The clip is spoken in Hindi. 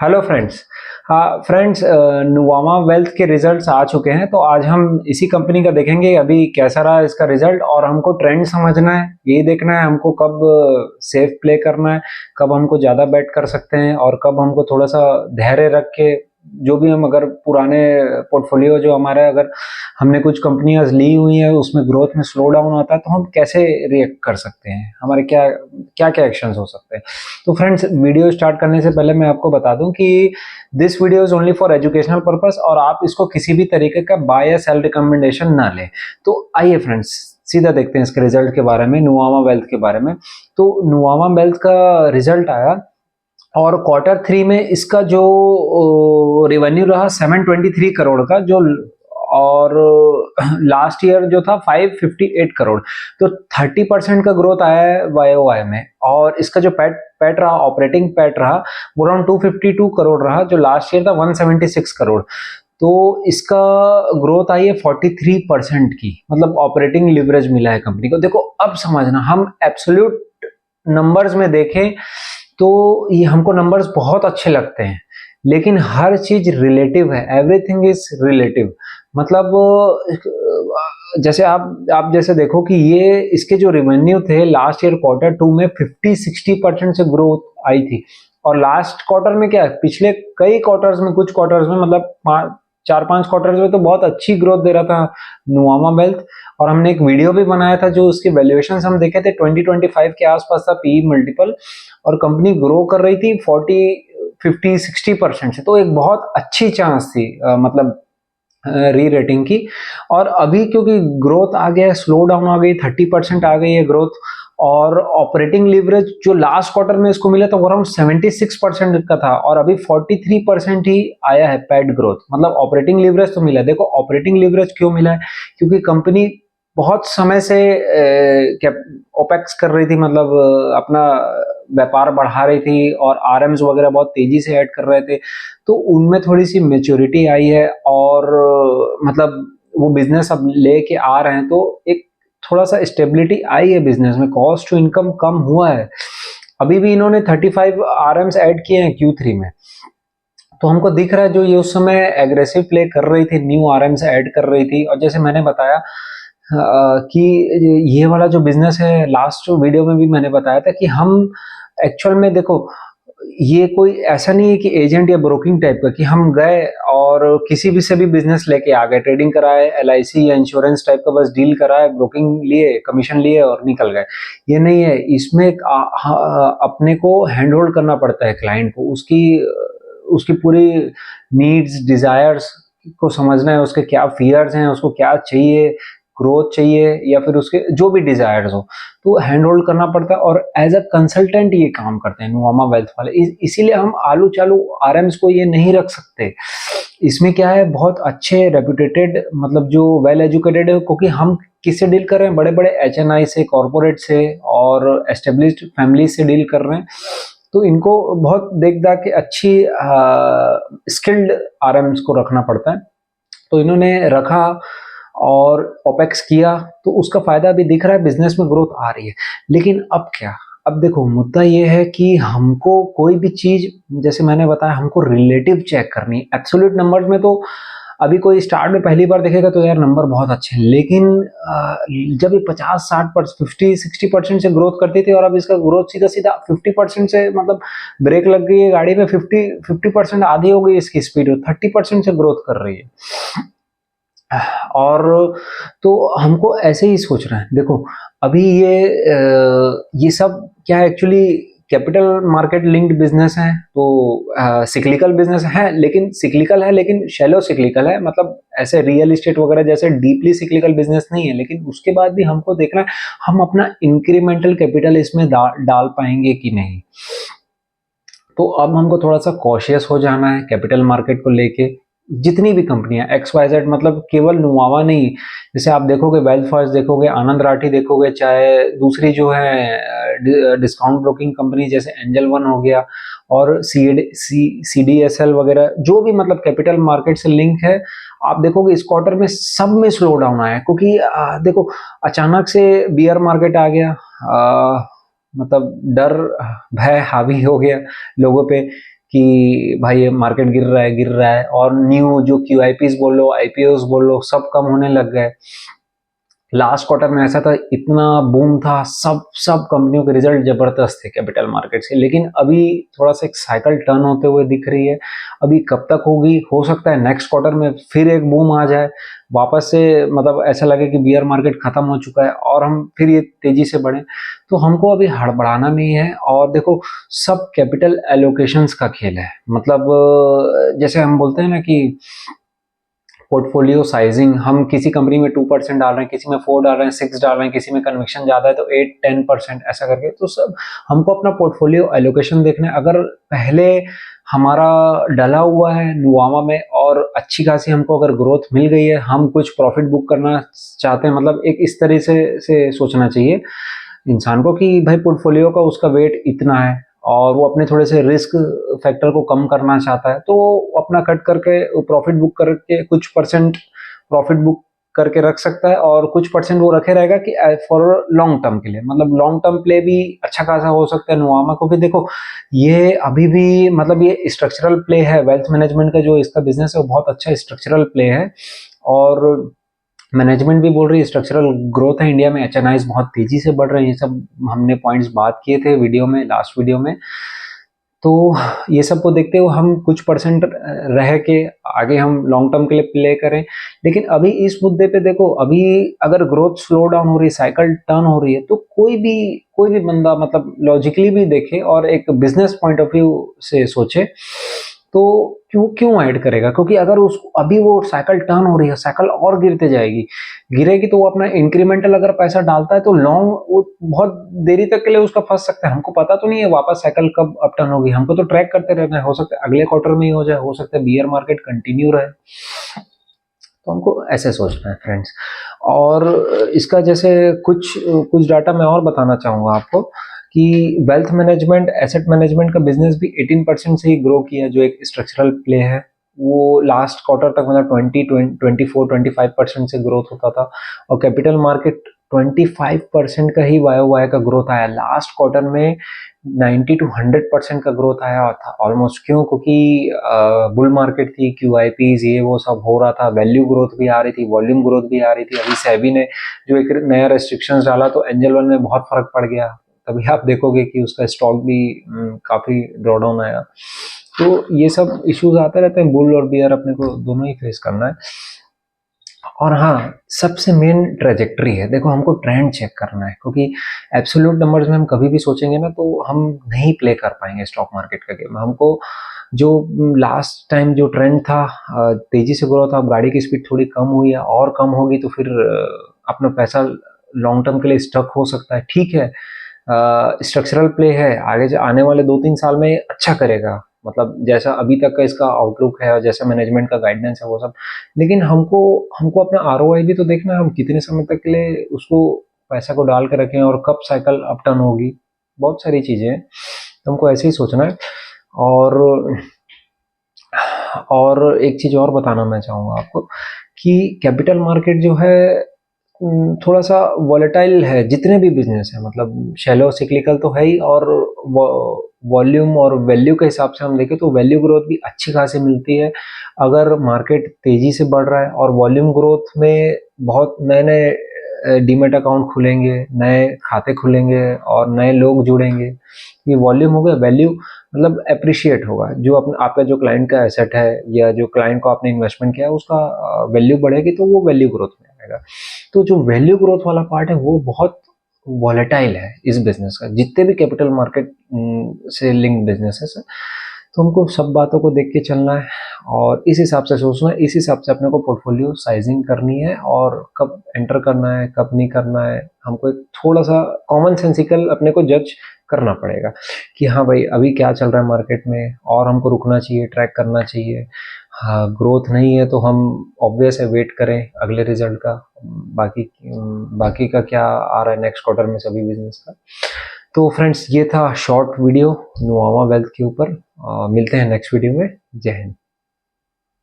Hello friends. हाँ फ्रेंड्स, नुवामा वेल्थ के रिजल्ट्स आ चुके हैं, तो आज हम इसी कंपनी का देखेंगे अभी कैसा रहा इसका रिजल्ट। और हमको ट्रेंड समझना है, ये देखना है हमको कब सेफ प्ले करना है, कब हमको ज़्यादा बेट कर सकते हैं और कब हमको थोड़ा सा धैर्य रख के जो भी हम अगर पुराने पोर्टफोलियो जो हमारा अगर हमने कुछ कंपनियां ली हुई हैं उसमें ग्रोथ में स्लो डाउन आता है तो हम कैसे रिएक्ट कर सकते हैं, हमारे क्या क्या क्या एक्शंस हो सकते हैं। तो फ्रेंड्स, वीडियो स्टार्ट करने से पहले मैं आपको बता दूं कि this video is only for educational purpose और आप इसको किसी भी तरीके का बाय या सेल रिकमेंडेशन ना लें। तो आइए फ्रेंड्स, सीधा देखते हैं इसके रिजल्ट के बारे में, नुवामा वेल्थ के बारे में। तो नुवामा वेल्थ का रिजल्ट आया और क्वार्टर थ्री में इसका जो रेवेन्यू रहा 723 करोड़ का, जो और लास्ट ईयर जो था 558 करोड़। तो 30% का ग्रोथ आया है वाई में। और इसका जो पैट रहा, ऑपरेटिंग पैट रहा, वो अराउंड 252 करोड़ रहा, जो लास्ट ईयर था 176 करोड़। तो इसका ग्रोथ आई है 43% की, मतलब ऑपरेटिंग लिवरेज मिला है कंपनी को। देखो अब समझना, हम एब्सोल्यूट नंबर्स में देखें तो ये हमको नंबर्स बहुत अच्छे लगते हैं, लेकिन हर चीज रिलेटिव है, एवरीथिंग इज रिलेटिव। मतलब जैसे आप जैसे देखो कि ये इसके जो रेवेन्यू थे लास्ट ईयर क्वार्टर टू में 50-60% से ग्रोथ आई थी। और लास्ट क्वार्टर में क्या है, पिछले कई क्वार्टर्स में, कुछ क्वार्टर्स में, मतलब 4-5 क्वार्टर्स में तो बहुत अच्छी ग्रोथ दे रहा था नुवामा वेल्थ। और हमने एक वीडियो भी बनाया था जो उसकी वैल्यूएशन हम देखे थे 2025 के आसपास था पीई मल्टीपल, और कंपनी ग्रो कर रही थी 40-50-60% से। तो एक बहुत अच्छी चांस थी मतलब री रेटिंग की। और अभी क्योंकि ग्रोथ आ गया, स्लो डाउन आ गई, 30% आ गई है ग्रोथ। और ऑपरेटिंग लिवरेज जो लास्ट क्वार्टर में इसको मिला था वो अराउंड 76% का था, और अभी 43% ही आया है पैड ग्रोथ। मतलब ऑपरेटिंग लिवरेज तो मिला है। देखो ऑपरेटिंग लिवरेज क्यों मिला है, क्योंकि कंपनी बहुत समय से क्या ओपेक्स कर रही थी, मतलब अपना व्यापार बढ़ा रही थी और आरएम्स वगैरह बहुत तेजी से ऐड कर रहे थे। तो उनमें थोड़ी सी मेच्योरिटी आई है और मतलब वो बिजनेस अब लेके आ रहे हैं, तो एक थोड़ा सा स्टेबिलिटी आई है बिजनेस में, कॉस्ट टू इनकम कम हुआ है। अभी भी इन्होंने 35 आरएम्स ऐड किए हैं Q3 में। तो हमको दिख रहा है जो ये उस समय एग्रेसिव प्ले कर रही थी, न्यू आरएम्स ऐड कर रही थी। और जैसे मैंने बताया कि ये वाला जो बिजनेस है, लास्ट वीडियो में भी मैंने बताया था कि हम एक्चुअल में देखो, ये कोई ऐसा नहीं है कि एजेंट या ब्रोकिंग टाइप का कि हम गए और किसी भी से भी बिजनेस लेके आ गए, ट्रेडिंग कराए, एलआईसी या इंश्योरेंस टाइप का बस डील कराए, ब्रोकिंग लिए, कमीशन लिए और निकल गए। ये नहीं है। इसमें अपने को हैंड होल्ड करना पड़ता है क्लाइंट को, उसकी उसकी पूरी नीड्स, डिजायर्स को समझना है, उसके क्या फियर्स हैं, उसको क्या चाहिए, ग्रोथ चाहिए या फिर उसके जो भी डिजायर्स हो, तो हैंड होल्ड करना पड़ता है। और एज अ कंसल्टेंट ये काम करते हैं नुवामा वेल्थ वाले। इसीलिए हम आलू चालू आरएम्स को ये नहीं रख सकते। इसमें क्या है, बहुत अच्छे रेपुटेटेड, मतलब जो वेल एजुकेटेड है, क्योंकि हम किससे डील कर रहे हैं, बड़े बड़े एचएनआई से, कॉर्पोरेट से और एस्टेब्लिश्ड फैमिली से डील कर रहे हैं। तो इनको बहुत देख दाख के अच्छी स्किल्ड आरएम्स को रखना पड़ता है। तो इन्होंने रखा और ओपेक्स किया, तो उसका फायदा भी दिख रहा है, बिजनेस में ग्रोथ आ रही है। लेकिन अब क्या, अब देखो मुद्दा ये है कि हमको कोई भी चीज, जैसे मैंने बताया, हमको रिलेटिव चेक करनी है। एब्सोल्यूट नंबर्स में तो अभी कोई स्टार्ट में पहली बार देखेगा तो यार नंबर बहुत अच्छे हैं, लेकिन जब ये 50-60%, 50-60% से ग्रोथ करती थी और अब इसका ग्रोथ सीधा सीधा 50% से, मतलब ब्रेक लग गई है गाड़ी में, 50% आधी हो गई इसकी स्पीड, 30% से ग्रोथ कर रही है। और तो हमको ऐसे ही सोचना है। देखो अभी ये सब क्या है, actually capital market linked business है, तो सिक्लिकल बिजनेस है, लेकिन सिक्लिकल है, लेकिन शैलो सिक्लिकल है। मतलब ऐसे रियल एस्टेट वगैरह जैसे डीपली सिक्लिकल बिजनेस नहीं है। लेकिन उसके बाद भी हमको देखना है हम अपना इंक्रीमेंटल कैपिटल इसमें डाल पाएंगे कि नहीं। तो अब हमको थोड़ा सा कॉशियस हो जाना है कैपिटल मार्केट को लेके। जितनी भी कंपनियां XYZ, मतलब केवल नुवावा नहीं, जैसे आप देखोगे वेल्थ फर्स्ट देखोगे, आनंद राठी देखोगे, चाहे दूसरी जो है डिस्काउंट ब्रोकिंग कंपनी जैसे एंजल वन हो गया, और CDSL वगैरह, जो भी मतलब कैपिटल मार्केट से लिंक है, आप देखोगे इस क्वार्टर में सब में स्लो डाउन आया है। क्योंकि देखो अचानक से बियर मार्केट आ गया, मतलब डर भय हावी हो गया लोगों पे कि भाई ये मार्केट गिर रहा है, और न्यू जो QIPs बोल लो, IPOs बोल लो, सब कम होने लग गए। लास्ट क्वार्टर में ऐसा था, इतना बूम था, सब सब कंपनियों के रिजल्ट जबरदस्त थे कैपिटल मार्केट से। लेकिन अभी थोड़ा सा एक साइकिल टर्न होते हुए दिख रही है। अभी कब तक होगी, हो सकता है नेक्स्ट क्वार्टर में फिर एक बूम आ जाए वापस से, मतलब ऐसा लगे कि बियर मार्केट खत्म हो चुका है और हम फिर ये तेजी से बढ़े। तो हमको अभी हड़बड़ाना नहीं है। और देखो, सब कैपिटल एलोकेशंस का खेल है। मतलब जैसे हम बोलते हैं ना कि पोर्टफोलियो साइजिंग, हम किसी कंपनी में 2% डाल रहे हैं, किसी में 4 डाल रहे हैं, 6 डाल रहे हैं, किसी में कन्विक्शन ज़्यादा है तो 8-10% ऐसा करके। तो सब हमको अपना पोर्टफोलियो एलोकेशन देखना है। अगर पहले हमारा डला हुआ है नुवामा में और अच्छी खासी हमको अगर ग्रोथ मिल गई है, हम कुछ प्रॉफिट बुक करना चाहते हैं, मतलब एक इस तरह से सोचना चाहिए इंसान को कि भाई पोर्टफोलियो का उसका वेट इतना है और वो अपने थोड़े से रिस्क फैक्टर को कम करना चाहता है, तो अपना कट करके प्रॉफिट बुक करके कुछ परसेंट प्रॉफिट बुक करके रख सकता है, और कुछ परसेंट वो रखे रहेगा कि फॉर लॉन्ग टर्म के लिए। मतलब लॉन्ग टर्म प्ले भी अच्छा खासा हो सकता है नुवामा को भी। देखो, ये अभी भी मतलब ये स्ट्रक्चरल प्ले है, वेल्थ मैनेजमेंट का जो इसका बिजनेस है वो बहुत अच्छा स्ट्रक्चरल प्ले है। और मैनेजमेंट भी बोल रही है स्ट्रक्चरल ग्रोथ है इंडिया में, HNIs बहुत तेजी से बढ़ रहे हैं। ये सब हमने पॉइंट्स बात किए थे वीडियो में, लास्ट वीडियो में। तो ये सब को देखते हुए हम कुछ परसेंट रह के आगे हम लॉन्ग टर्म के लिए प्ले करें। लेकिन अभी इस मुद्दे पे देखो, अभी अगर ग्रोथ स्लो डाउन हो रही है, साइकिल टर्न हो रही है, तो कोई भी बंदा मतलब लॉजिकली भी देखे और एक बिजनेस पॉइंट ऑफ व्यू से सोचे तो क्यों क्यों ऐड करेगा? क्योंकि अगर उस अभी वो साइकिल टर्न हो रही है, साइकिल और गिरते जाएगी, गिरेगी तो वो अपना इंक्रीमेंटल अगर पैसा डालता है तो लॉन्ग वो बहुत देरी तक के लिए उसका फंस सकता है। हमको पता तो नहीं है वापस साइकिल कब अप टर्न होगी, हमको तो ट्रैक करते रहना है। हो सकता है अगले क्वार्टर में ही हो जाए, हो सकता है बियर मार्केट कंटिन्यू रहे। तो हमको ऐसे सोचना है फ्रेंड्स। और इसका जैसे कुछ कुछ डाटा मैं और बताना चाहूँगा आपको कि वेल्थ मैनेजमेंट, एसेट मैनेजमेंट का बिजनेस भी 18% से ही ग्रो किया, जो एक स्ट्रक्चरल प्ले है। वो लास्ट क्वार्टर तक मतलब 24-25% से ग्रोथ होता था, और कैपिटल मार्केट 25% का ही YOY का ग्रोथ आया। लास्ट क्वार्टर में 90-100% का ग्रोथ आया था ऑलमोस्ट। क्यों? क्योंकि बुल मार्केट थी, QIPs ये वो सब हो रहा था, वैल्यू ग्रोथ भी आ रही थी, वॉल्यूम ग्रोथ भी आ रही थी। अभी सेबी ने जो एक नया रेस्ट्रिक्शंस डाला तो एंजल वन में बहुत फर्क पड़ गया। तभी आप देखोगे कि उसका स्टॉक भी काफी ड्रॉडाउन आया। तो ये सब इश्यूज आते रहते हैं, बुल और बियर अपने को दोनों ही फेस करना है। और हाँ, सबसे मेन ट्रेजेक्ट्री है। देखो, हमको ट्रेंड चेक करना है, क्योंकि एब्सोल्यूट नंबर्स में हम कभी भी सोचेंगे ना तो हम नहीं प्ले कर पाएंगे स्टॉक मार्केट का गेम। हमको जो लास्ट टाइम जो ट्रेंड था, तेजी से ग्रोथ, अब गाड़ी की स्पीड थोड़ी कम हुई है और कम होगी तो फिर अपना पैसा लॉन्ग टर्म के लिए स्टक हो सकता है। ठीक है, स्ट्रक्चरल प्ले है, आगे आने वाले 2-3 साल में अच्छा करेगा, मतलब जैसा अभी तक का इसका आउटलुक है और जैसा मैनेजमेंट का गाइडेंस है वो सब। लेकिन हमको हमको अपना ROI भी तो देखना है, हम कितने समय तक के लिए उसको पैसा को डाल के रखें और कब साइकिल अप टर्न होगी। बहुत सारी चीजें हैं, तो हमको ऐसे ही सोचना है। और एक चीज और बताना मैं चाहूंगा आपको कि कैपिटल मार्केट जो है थोड़ा सा वॉलेटाइल है। जितने भी बिजनेस है, मतलब शैलो सिक्लिकल तो है ही, और वॉल्यूम और वैल्यू के हिसाब से हम देखें तो वैल्यू ग्रोथ भी अच्छी खासी मिलती है। अगर मार्केट तेजी से बढ़ रहा है और वॉल्यूम ग्रोथ में बहुत नए नए डीमेट अकाउंट खुलेंगे, नए खाते खुलेंगे और नए लोग जुड़ेंगे, ये वॉल्यूम हो गया। वैल्यू मतलब अप्रिशिएट होगा, जो आपका जो क्लाइंट का एसेट है या जो क्लाइंट को आपने इन्वेस्टमेंट किया है उसका वैल्यू बढ़ेगी, तो वो वैल्यू ग्रोथ में आएगा। तो जो वैल्यू ग्रोथ वाला पार्ट है वो बहुत वॉलेटाइल है इस बिजनेस का, जितने भी कैपिटल मार्केट से लिंक बिजनेसेस है। तो हमको सब बातों को देख के चलना है और इस हिसाब से सोचना है, इस हिसाब से अपने को पोर्टफोलियो साइजिंग करनी है, और कब एंटर करना है कब नहीं करना है हमको एक थोड़ा सा कॉमन सेंसिकल अपने को जज करना पड़ेगा कि हाँ भाई अभी क्या चल रहा है मार्केट में, और हमको रुकना चाहिए, ट्रैक करना चाहिए। हाँ, ग्रोथ नहीं है तो हम ऑब्वियस है वेट करें अगले रिजल्ट का। बाकी का क्या आ रहा है नेक्स्ट क्वार्टर में सभी बिजनेस का। तो फ्रेंड्स, ये था शॉर्ट वीडियो नुवामा वेल्थ के ऊपर। मिलते हैं नेक्स्ट वीडियो में। जय हिंद।